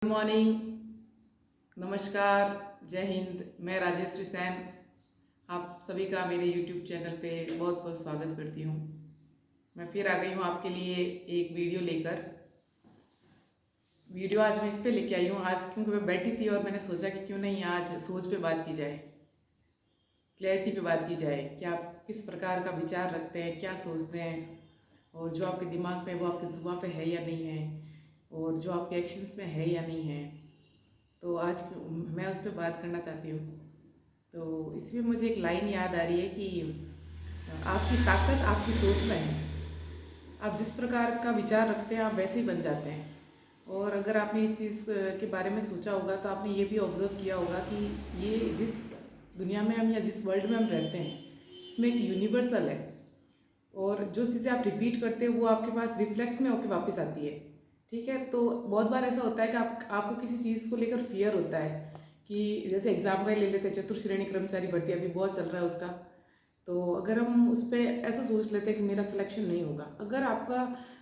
Good morning, नमस्कार, जय हिंद। मैं राजेश्री सैन आप सभी का मेरे यूट्यूब चैनल पे बहुत बहुत स्वागत करती हूँ। मैं फिर आ गई हूँ आपके लिए एक वीडियो लेकर। वीडियो आज मैं इस पे लेके आई हूँ आज क्योंकि मैं बैठी थी और मैंने सोचा कि क्यों नहीं आज सोच पे बात की जाए, क्लैरिटी पे बात की जाए कि आप किस प्रकार का विचार रखते हैं, क्या सोचते हैं और जो आपके दिमाग में वो आपकी जुबान पे है या नहीं है और जो आपके एक्शंस में है या नहीं है। तो आज मैं उस पर बात करना चाहती हूँ। तो इसमें मुझे एक लाइन याद आ रही है कि आपकी ताकत आपकी सोच में है। आप जिस प्रकार का विचार रखते हैं आप वैसे ही बन जाते हैं। और अगर आपने इस चीज़ के बारे में सोचा होगा तो आपने ये भी ऑब्जर्व किया होगा कि ये जिस दुनिया में हम या जिस वर्ल्ड में हम रहते हैं इसमें एक यूनिवर्सल है और जो चीज़ें आप रिपीट करते हैं वो आपके पास रिफ्लेक्स में होकर वापस आती है। ठीक है, तो बहुत बार ऐसा होता है कि आपको किसी चीज़ को लेकर फियर होता है कि जैसे एग्जाम का ही ले लेते हैं, चतुर्श्रेणी कर्मचारी भर्ती अभी बहुत चल रहा है उसका। तो अगर हम उस पर ऐसा सोच लेते हैं कि मेरा सिलेक्शन नहीं होगा,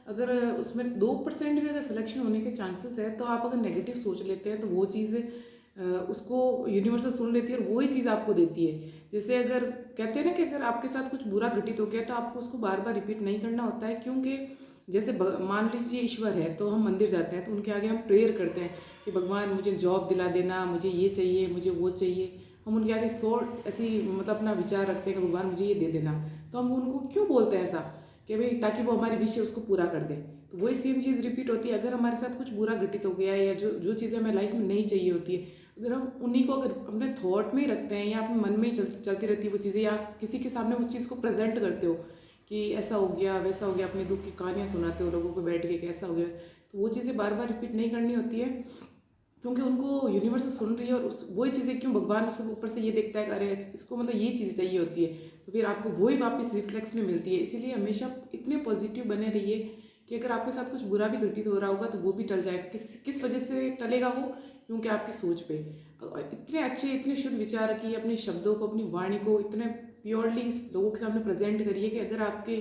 अगर उसमें 2% भी अगर सिलेक्शन होने के चांसेस है तो आप अगर नेगेटिव सोच लेते हैं तो वो चीज़ उसको यूनिवर्सल सुन लेती है और वही चीज़ आपको देती है। जैसे अगर कहते हैं ना कि अगर आपके साथ कुछ बुरा घटित हो गया तो आपको उसको बार बार रिपीट नहीं करना होता है, क्योंकि जैसे मान लीजिए ईश्वर है तो हम मंदिर जाते हैं तो उनके आगे हम प्रेयर करते हैं कि भगवान मुझे जॉब दिला देना, मुझे ये चाहिए, मुझे वो चाहिए। हम उनके आगे 100 ऐसी मतलब अपना विचार रखते हैं कि भगवान मुझे ये दे देना। तो हम उनको क्यों बोलते हैं ऐसा कि भाई ताकि वो हमारी विश है उसको पूरा कर दे। तो वही सेम चीज़ रिपीट होती है। अगर हमारे साथ कुछ बुरा घटित हो गया है या जो जो चीज़ें हमें लाइफ में नहीं चाहिए होती है, अगर हम उन्हीं को अगर अपने थॉट में ही रखते हैं या अपने मन में ही चलती रहती है वो चीज़ें, या किसी के सामने उस चीज़ को प्रेजेंट करते हो कि ऐसा हो गया वैसा हो गया, अपने दुख की कहानियाँ सुनाते हो लोगों को बैठ के कैसा हो गया, तो वो चीज़ें बार बार रिपीट नहीं करनी होती है क्योंकि उनको यूनिवर्स से सुन रही है। और उस वही चीज़ें क्यों भगवान सब ऊपर से ये देखता है कि अरे इसको मतलब ये चीज़ चाहिए होती है, तो फिर आपको वही वापस रिफ्लेक्स में मिलती है। इसीलिए हमेशा इतने पॉजिटिव बने रहिए कि अगर आपके साथ कुछ बुरा भी घटित हो रहा होगा तो वो भी टल जाएगा। किस किस वजह से टलेगा वो? क्योंकि आपकी सोच पे इतने अच्छे इतने शुद्ध विचार रखिए, अपने शब्दों को अपनी वाणी को इतने प्योरली लोगों के सामने प्रेजेंट करिए कि अगर आपके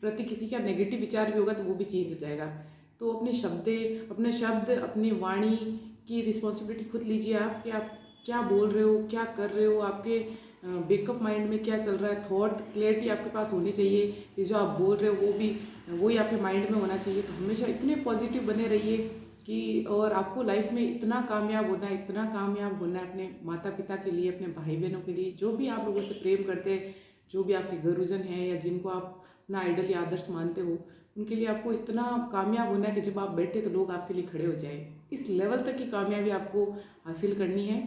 प्रति किसी का नेगेटिव विचार भी होगा तो वो भी चेंज हो जाएगा। तो अपने शब्द अपनी वाणी की रिस्पॉन्सिबिलिटी खुद लीजिए आप कि आप क्या बोल रहे हो, क्या कर रहे हो, आपके बैकअप माइंड में क्या चल रहा है, थॉट क्लियरिटी आपके पास होनी चाहिए। ये जो आप बोल रहे हो वो भी वही आपके माइंड में होना चाहिए। तो हमेशा इतने पॉजिटिव बने रहिए कि और आपको लाइफ में इतना कामयाब होना है, इतना कामयाब होना है अपने माता पिता के लिए, अपने भाई बहनों के लिए, जो भी आप लोगों से प्रेम करते हैं, जो भी आपके गुरुजन हैं या जिनको आप अपना आइडल या आदर्श मानते हो, उनके लिए आपको इतना कामयाब होना है कि जब आप बैठे तो लोग आपके लिए खड़े हो जाए। इस लेवल तक की कामयाबी आपको हासिल करनी है।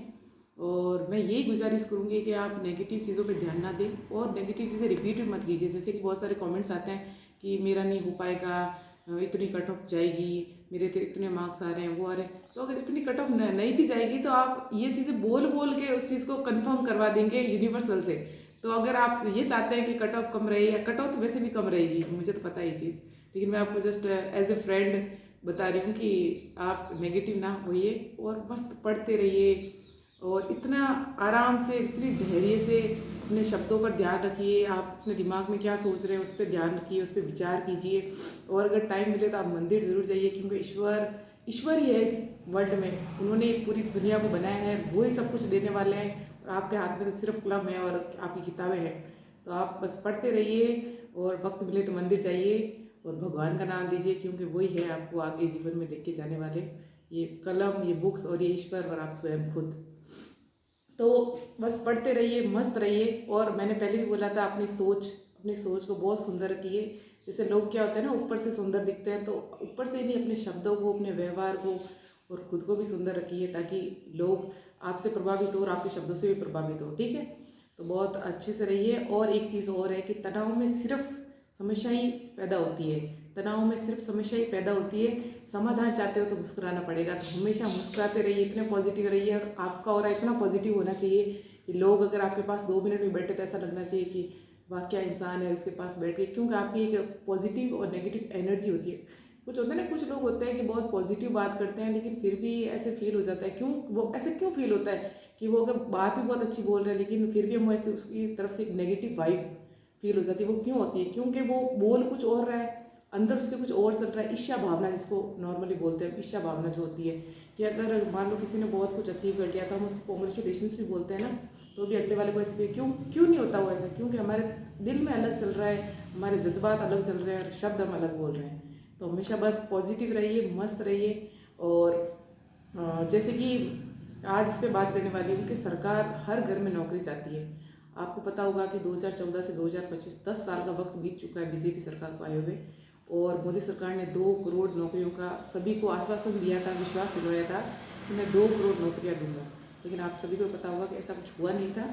और मैं यही गुजारिश करूँगी कि आप नेगेटिव चीज़ों पे ध्यान ना दें और नेगेटिव चीज़ें रिपीट भी मत कीजिए। जैसे कि बहुत सारे कमेंट्स आते हैं कि मेरा नहीं हो पाएगा, इतनी कट ऑफ जाएगी, मेरे तो इतने मार्क्स आ रहे हैं, वो आ रहे हैं। तो अगर इतनी कट ऑफ नहीं भी जाएगी तो आप ये चीज़ें बोल बोल के उस चीज़ को कंफर्म करवा देंगे यूनिवर्सल से। तो अगर आप ये चाहते हैं कि कट ऑफ कम रहे, या कट ऑफ तो वैसे भी कम रहेगी, मुझे तो पता है ये चीज़, लेकिन मैं आपको जस्ट एज ए फ्रेंड बता रही हूँ कि आप नेगेटिव ना होइए और मस्त पढ़ते रहिए और इतना आराम से इतनी धैर्य से अपने शब्दों पर ध्यान रखिए। आप अपने दिमाग में क्या सोच रहे हैं उस पर ध्यान रखिए, उस पर विचार कीजिए। और अगर टाइम मिले तो आप मंदिर ज़रूर जाइए, क्योंकि ईश्वर ही है इस वर्ल्ड में। उन्होंने पूरी दुनिया को बनाया है, वो ही सब कुछ देने वाले हैं। और आपके हाथ में तो सिर्फ कलम है और आपकी किताबें हैं। तो आप बस पढ़ते रहिए और वक्त मिले तो मंदिर जाइए और भगवान का नाम लीजिए, क्योंकि वही है आपको आगे जीवन में लेके जाने वाले। ये कलम, ये बुक्स और ये ईश्वर और आप स्वयं खुद। तो बस पढ़ते रहिए, मस्त रहिए। और मैंने पहले भी बोला था अपनी सोच को बहुत सुंदर रखिए। जैसे लोग क्या होते हैं ना, ऊपर से सुंदर दिखते हैं, तो ऊपर से ही नहीं, अपने शब्दों को, अपने व्यवहार को और खुद को भी सुंदर रखिए ताकि लोग आपसे प्रभावित हो और आपके शब्दों से भी प्रभावित हो। ठीक है, तो बहुत अच्छे से रहिए। और एक चीज़ और है कि तनाव में सिर्फ समस्या ही पैदा होती है, तनाव में सिर्फ समस्या ही पैदा होती है। समाधान चाहते हो तो मुस्कुराना पड़ेगा। तो हमेशा मुस्कुराते रहिए, इतने पॉजिटिव रहिए और आपका ऑरा इतना पॉजिटिव होना चाहिए कि लोग अगर आपके पास 2 मिनट भी बैठे तो ऐसा लगना चाहिए कि वाह क्या इंसान है इसके पास बैठ के, क्योंकि आपकी एक पॉजिटिव और नेगेटिव एनर्जी होती है। कुछ होता है ना, कुछ लोग होते हैं कि बहुत पॉजिटिव बात करते हैं लेकिन फिर भी ऐसे फील हो जाता है, क्यों वो ऐसे क्यों फील होता है कि वो अगर बात भी बहुत अच्छी बोल रहे हैं लेकिन फिर भी हम ऐसे उसकी तरफ से एक नेगेटिव वाइब फील हो जाती है। वो क्यों होती है? क्योंकि वो बोल कुछ और रहा है अंदर उसके कुछ और चल रहा है, ईर्ष्या भावना जिसको नॉर्मली बोलते हैं, ईर्ष्या भावना जो होती है कि अगर मान लो किसी ने बहुत कुछ अचीव कर लिया तो हम उसको कॉन्ग्रेचुलेशंस भी बोलते हैं ना, तो भी अगले वाले को ऐसे क्यों क्यों नहीं होता वो ऐसा, क्योंकि हमारे दिल में अलग चल रहा है, हमारे जज्बात अलग चल रहे हैं, शब्द हम अलग बोल रहे हैं। तो हमेशा बस पॉजिटिव रहिए, मस्त रहिए। और जैसे कि आज इस पे बात करने वाली हूँ कि सरकार हर घर में नौकरी चाहती है। आपको पता होगा कि 2014 से 2025 10 साल का वक्त बीत चुका है बीजेपी सरकार को आए हुए, और मोदी सरकार ने 2 करोड़ नौकरियों का सभी को आश्वासन दिया था, विश्वास दिलवाया था कि मैं 2 करोड़ नौकरियां दूंगा। लेकिन आप सभी को पता होगा कि ऐसा कुछ हुआ नहीं था।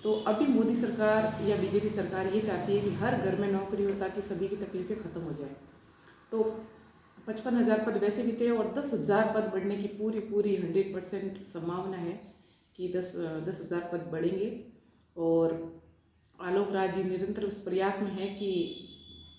तो अभी मोदी सरकार या बीजेपी सरकार ये चाहती है कि हर घर में नौकरी हो ताकि सभी की तकलीफें खत्म हो जाए। तो 55,000 पद वैसे भी थे और 10,000 पद बढ़ने की पूरी 100% संभावना है कि 10,000 पद बढ़ेंगे। और आलोक राज जी निरंतर उस प्रयास में है कि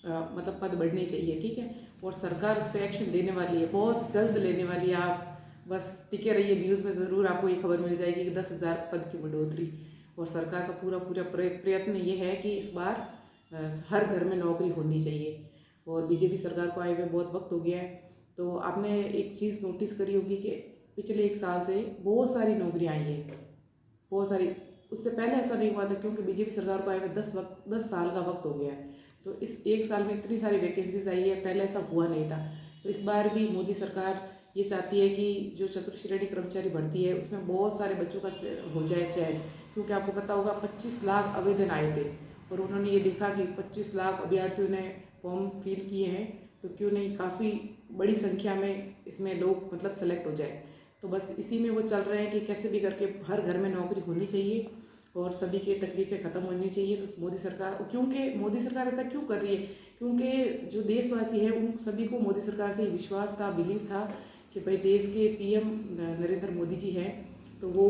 मतलब पद बढ़ने चाहिए, ठीक है। और सरकार उस पर एक्शन लेने वाली है, बहुत जल्द लेने वाली है। आप बस टिके रहिए, न्यूज़ में ज़रूर आपको ये खबर मिल जाएगी कि 10,000 पद की बढ़ोतरी। और सरकार का पूरा प्रयत्न ये है कि इस बार हर घर में नौकरी होनी चाहिए। और बीजेपी सरकार को आए हुए बहुत वक्त हो गया है। तो आपने एक चीज़ नोटिस करी होगी कि पिछले 1 साल से बहुत सारी नौकरियाँ आई हैं, बहुत सारी। उससे पहले ऐसा नहीं हुआ था क्योंकि बीजेपी सरकार को आए हुए 10 साल का वक्त हो गया है। तो इस 1 साल में इतनी सारी वैकेंसीज आई है, पहले ऐसा हुआ नहीं था। तो इस बार भी मोदी सरकार ये चाहती है कि जो चतुर्श्रेणी कर्मचारी भर्ती है उसमें बहुत सारे बच्चों का हो जाए चयन। क्योंकि आपको पता होगा 25 लाख आवेदन आए थे और उन्होंने ये देखा कि 25 लाख अभ्यर्थियों ने फॉर्म फिल किए हैं, तो क्यों नहीं काफ़ी बड़ी संख्या में इसमें लोग मतलब सेलेक्ट हो जाए। तो बस इसी में वो चल रहे हैं कि कैसे भी करके हर घर में नौकरी होनी चाहिए और सभी की तकलीफ़ें ख़त्म होनी चाहिए। तो मोदी सरकार, क्योंकि मोदी सरकार ऐसा क्यों कर रही है, क्योंकि जो देशवासी है उन सभी को मोदी सरकार से विश्वास था, बिलीव था कि भाई देश के पीएम नरेंद्र मोदी जी हैं तो वो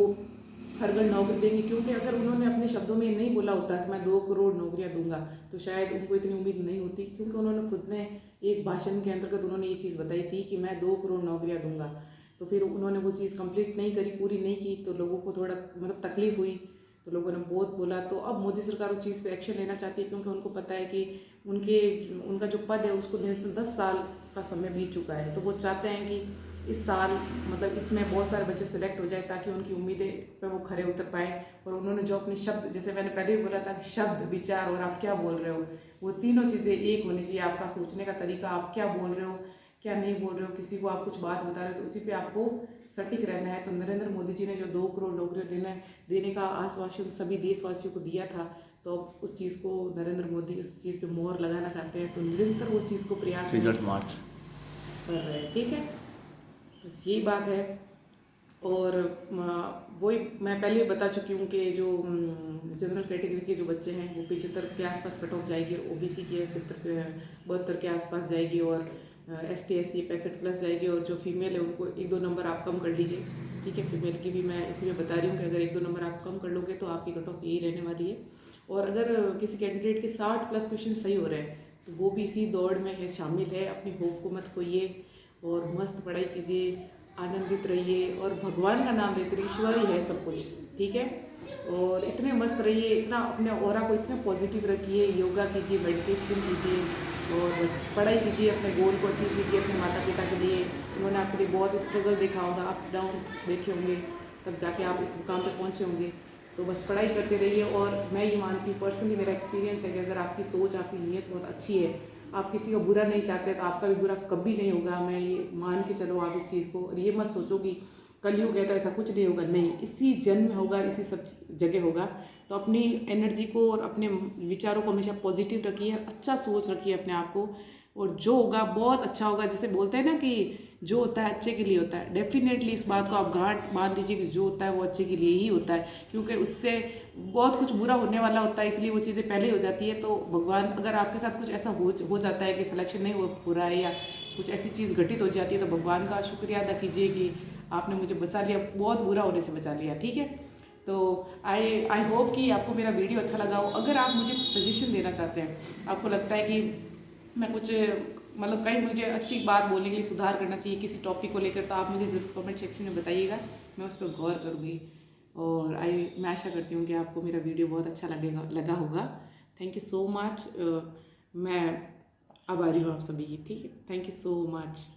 हर घर नौकरी देंगे। क्योंकि अगर उन्होंने अपने शब्दों में नहीं बोला होता कि मैं 2 करोड़ नौकरियां दूंगा तो शायद उनको इतनी उम्मीद नहीं होती। क्योंकि उन्होंने खुद ने एक भाषण के अंतर्गत उन्होंने ये चीज़ बताई थी कि मैं 2 करोड़ नौकरियां दूंगा। तो फिर उन्होंने वो चीज़ कंप्लीट नहीं करी, पूरी नहीं की, तो लोगों को थोड़ा मतलब तकलीफ हुई, तो लोगों ने बहुत बोला। तो अब मोदी सरकार उस चीज़ पे एक्शन लेना चाहती है क्योंकि उनको पता है कि उनका जो पद है उसको 10 साल का समय बीत चुका है। तो वो चाहते हैं कि इस साल मतलब इसमें बहुत सारे बच्चे सेलेक्ट हो जाए ताकि उनकी उम्मीदें पे वो खरे उतर पाए। और उन्होंने जो अपने शब्द, जैसे मैंने पहले भी बोला था कि शब्द, विचार और आप क्या बोल रहे हो, वो तीनों चीज़ें एक होनी चाहिए। आपका सोचने का तरीका, आप क्या बोल रहे हो क्या नहीं बोल रहे हो, किसी को आप कुछ बात बता रहे हो तो उसी पे आपको सटीक रहना है। तो नरेंद्र मोदी जी ने जो 2 करोड़ नौकरियां देने का आश्वासन सभी देशवासियों को दिया था, तो अब उस चीज़ को नरेंद्र मोदी उस चीज़ पे मोहर लगाना चाहते हैं। तो निरंतर उस चीज़ को प्रयास रिजल्ट मार्च कर रहे हैं, ठीक है। बस यही बात है। और वही मैं पहले बता चुकी हूँ कि जो जनरल कैटेगरी के जो बच्चे हैं वो 75 के आसपास कट ऑफ जाएगी, ओबीसी की 72 के आसपास जाएगी, और ST SC 65 प्लस जाएगी। और जो फीमेल है उनको 1-2 नंबर आप कम कर लीजिए, ठीक है। फीमेल की भी मैं इसी में बता रही हूँ कि अगर 1-2 नंबर आप कम कर लोगे तो आपकी कट ऑफ यही रहने वाली है। और अगर किसी कैंडिडेट के 60 प्लस क्वेश्चन सही हो रहे हैं तो वो भी इसी दौड़ में है, शामिल है। अपनी होप को मत खोइए और मस्त पढ़ाई कीजिए, आनंदित रहिए और भगवान का नाम लेते रहिए, ईश्वर ही है सब कुछ, ठीक है। और इतने मस्त रहिए, इतना अपने ऑरा को इतने पॉजिटिव रखिए, योगा कीजिए, मेडिटेशन कीजिए और बस पढ़ाई कीजिए, अपने गोल को अचीव कीजिए अपने माता पिता के लिए। उन्होंने आपके लिए बहुत स्ट्रगल देखा होगा, अप्स डाउन्स देखे होंगे, तब जाके आप इस मुकाम पर पहुँचे होंगे। तो बस पढ़ाई करते रहिए। और मैं ये मानती हूँ, पर्सनली मेरा एक्सपीरियंस है कि अगर आपकी सोच, आपकी नीयत बहुत अच्छी है, आप किसी का बुरा नहीं चाहते तो आपका भी बुरा कभी नहीं होगा। मैं ये मान के चलो आप इस चीज़ को, और ये मत सोचो कि कलयुग है तो ऐसा कुछ नहीं होगा, नहीं, इसी जन्म में होगा, इसी सब जगह होगा। तो अपनी एनर्जी को और अपने विचारों को हमेशा पॉजिटिव रखिए, अच्छा सोच रखिए अपने आप को, और जो होगा बहुत अच्छा होगा। जैसे बोलते हैं ना कि जो होता है अच्छे के लिए होता है, डेफिनेटली इस बात को आप गांठ बांध लीजिए कि जो होता है वो अच्छे के लिए ही होता है। क्योंकि उससे बहुत कुछ बुरा होने वाला होता है, इसलिए वो चीज़ें पहले हो जाती है। तो भगवान, अगर आपके साथ कुछ ऐसा हो जाता है कि सिलेक्शन नहीं हो रहा है या कुछ ऐसी चीज़ घटित हो जाती है, तो भगवान का शुक्रिया अदा कीजिए कि आपने मुझे बचा लिया, बहुत बुरा होने से बचा लिया, ठीक है। तो आई होप कि आपको मेरा वीडियो अच्छा लगा हो। अगर आप मुझे कुछ सजेशन देना चाहते हैं, आपको लगता है कि मैं कुछ मतलब कहीं मुझे अच्छी बात बोलने के लिए सुधार करना चाहिए किसी टॉपिक को लेकर, तो आप मुझे ज़रूर कमेंट सेक्शन में बताइएगा, मैं उस पर गौर करूँगी। और मैं आशा करती हूँ कि आपको मेरा वीडियो बहुत अच्छा लगा होगा। Thank you so much. मैं आभारी हूँ आप सभी की। ठीक है, थैंक यू सो मच।